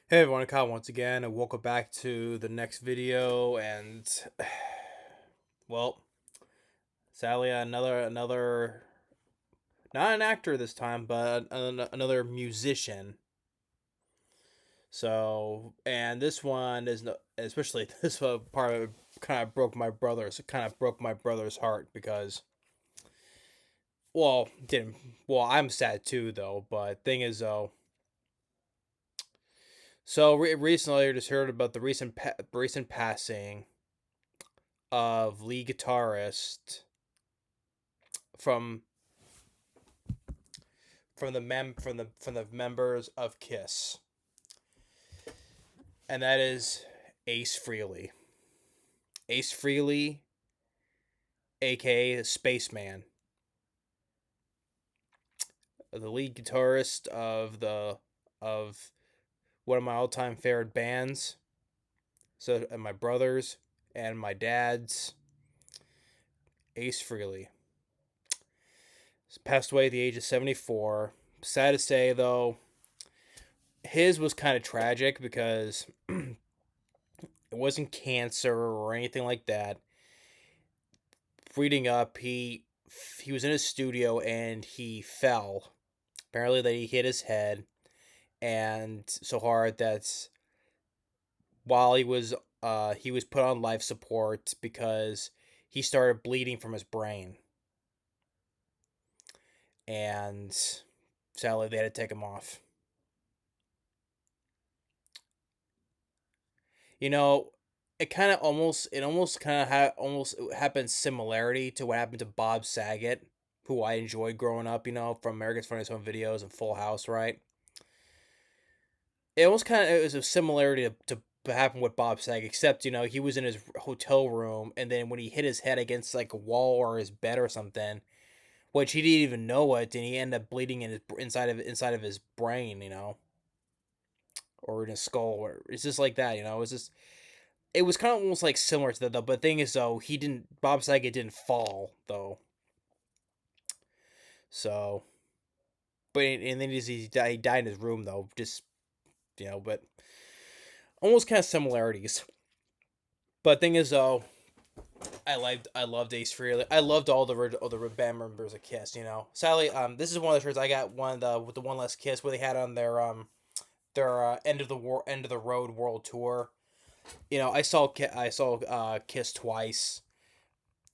Hey everyone, Kyle once again, and welcome back to the next video. And well, sadly, another not an actor this time, but another musician. So, and this one is especially this part of it kind of broke my brother's. It kind of broke my brother's heart because, well, didn't well. I'm sad too though. But thing is though, so recently I just heard about the recent passing of lead guitarist from from the members of Kiss, and that is Ace Frehley. Ace Frehley, aka Spaceman, the lead guitarist of one of my all-time favorite bands. So, and my brothers and my dad's, Ace Frehley, passed away at the age of 74. Sad to say though, his was kind of tragic because it wasn't cancer or anything like that. Reading up, he was in his studio and he fell. Apparently, that he hit his head and so hard that while he was put on life support because he started bleeding from his brain, and sadly they had to take him off. You know, it almost kind of almost happened similarity to what happened to Bob Saget, who I enjoyed growing up. You know, from America's Funniest Home Videos and Full House, right? It was a similarity to happen with Bob Saget, except he was in his hotel room, and then when he hit his head against like a wall or his bed or something, which he didn't even know it, and he ended up bleeding in his inside of his brain, or in his skull, or it's just like that, it was kind of almost like similar to that though. But the thing is though, he didn't Bob Saget didn't fall though, so and then he died in his room though, just but almost kind of similarities. But thing is though, I loved Ace Frehley. I loved all the band members of Kiss. Sadly, this is one of the shirts I got one of the with the One Less Kiss where they had on their end of the road world tour. I saw Kiss twice.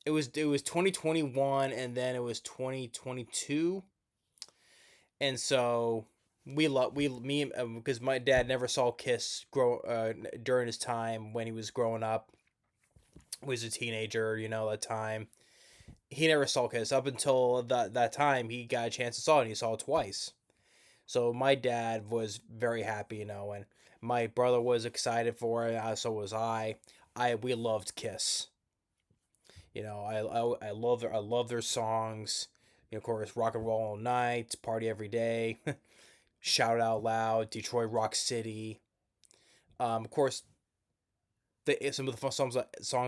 It was 2021 and then it was 2022, and so we love we me because my dad never saw Kiss grow during his time when he was growing up. He was a teenager, at the time he never saw Kiss up until that time he got a chance to saw it, and he saw it twice. So my dad was very happy, and my brother was excited for it. So was I. We loved Kiss. I love their songs. Of course, Rock and Roll All Night, Party Every Day, Shout Out Loud, Detroit Rock City. Of course, some of the fun songs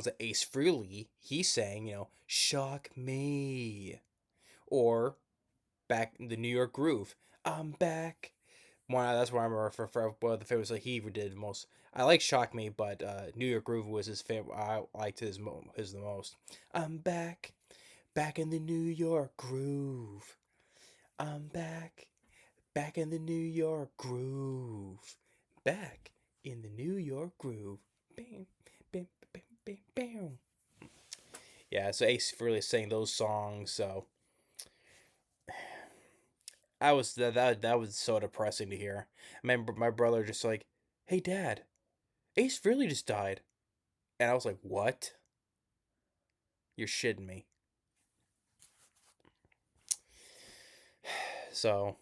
that Ace Frehley he sang. Shock Me, or Back in the New York Groove. I'm back. That's what I remember for one of the favorites that he did most. I like Shock Me, but New York Groove was his favorite. I liked his the most. I'm back, back in the New York Groove. I'm back, back in the New York Groove. Back in the New York Groove. Bam, bam, bam, bam, bam. Yeah, so Ace really sang those songs. So I was that was so depressing to hear. I remember my brother just like, "Hey, Dad, Ace really just died," and I was like, "What? You're shitting me." So,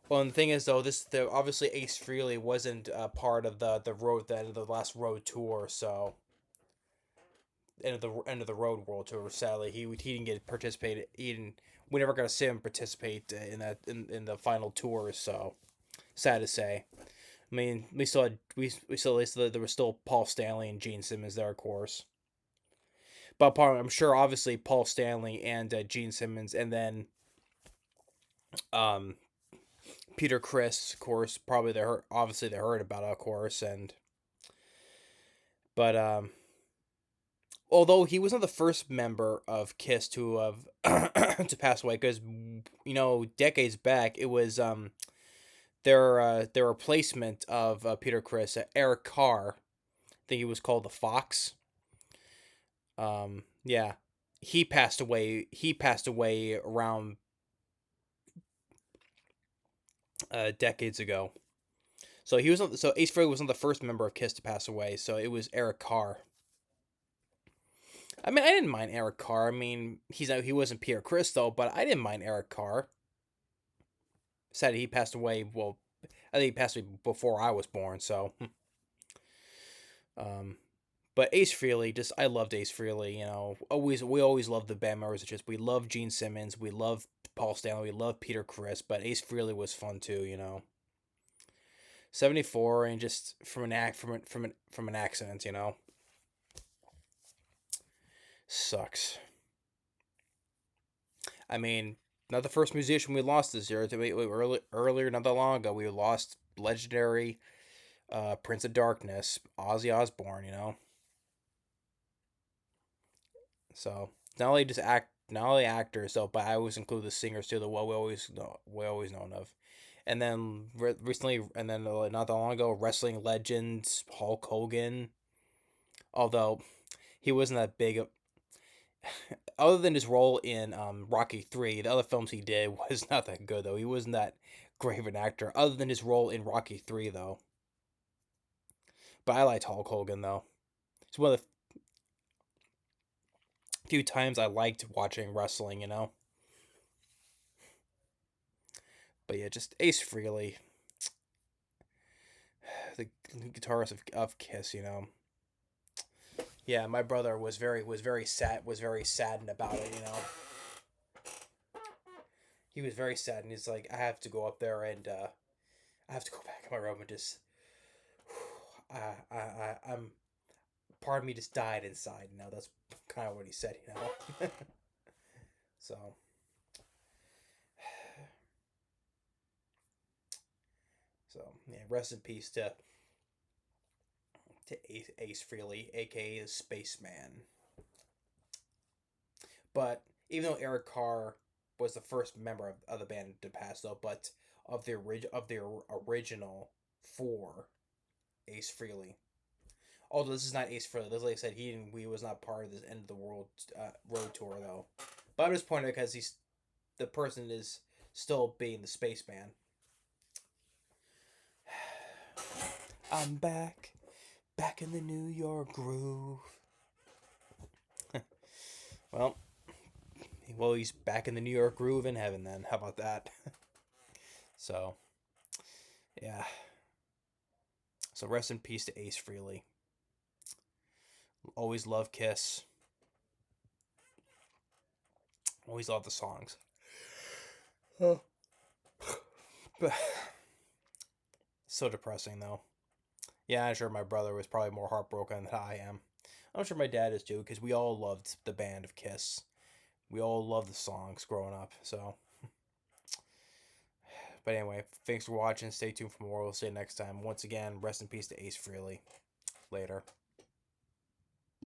well, and the thing is though, obviously Ace Frehley wasn't part of the last road tour. So end of the road world tour. Sadly, he didn't get participated. He didn't. We never got to see him participate in the final tour. So sad to say. I mean, we still at least there was still Paul Stanley and Gene Simmons there, of course. But I'm sure, obviously, Paul Stanley and Gene Simmons, and then um, Peter Criss, of course, probably obviously they heard about it, of course, and but although he wasn't the first member of Kiss to have to pass away, because decades back it was their replacement of Peter Criss, Eric Carr. I think he was called the Fox. Yeah, he passed away. He passed away around decades ago. So Ace Frehley wasn't the first member of Kiss to pass away. So it was Eric Carr. I mean, I didn't mind Eric Carr. I mean, he wasn't Peter Criss though, but I didn't mind Eric Carr. Sad he passed away. Well, I think he passed away before I was born. So, um, but Ace Frehley, just I loved Ace Frehley. We always loved the band members. It's just we love Gene Simmons, we love Paul Stanley, we love Peter Criss, but Ace Frehley was fun too. 74 and just from an accident. Sucks. I mean, not the first musician we lost this year. Earlier, not that long ago, we lost legendary Prince of Darkness, Ozzy Osbourne. So not only actors, though, but I always include the singers too. The what we always known of, and then recently, and then not that long ago, wrestling legends Hulk Hogan. Although he wasn't that big of, other than his role in Rocky 3, the other films he did was not that good though. He wasn't that great of an actor, other than his role in Rocky 3 though. But I liked Hulk Hogan though. It's one of the few times I liked watching wrestling. But yeah, just Ace Frehley, the guitarist of Kiss. Yeah, my brother was very saddened about it. He was very sad, and he's like, I have to go up there and I have to go back in my room and just, I'm part of me just died inside. That's kind of what he said. So, yeah, rest in peace to Ace Frehley, aka Spaceman. But even though Eric Carr was the first member of the band to pass, though, but of the original four, Ace Frehley. Although this is not Ace Frehley, like I said, he was not part of this end of the world road tour though. But I'm just pointing out because the person is still being the Spaceman. I'm back in the New York groove. well, he's back in the New York groove in heaven then. How about that? So, yeah. So rest in peace to Ace Frehley. Always love Kiss. Always love the songs. But so depressing though. Yeah, I'm sure my brother was probably more heartbroken than I am. I'm sure my dad is too, because we all loved the band of Kiss. We all loved the songs growing up. So, but anyway, thanks for watching. Stay tuned for more. We'll see you next time. Once again, rest in peace to Ace Frehley. Later.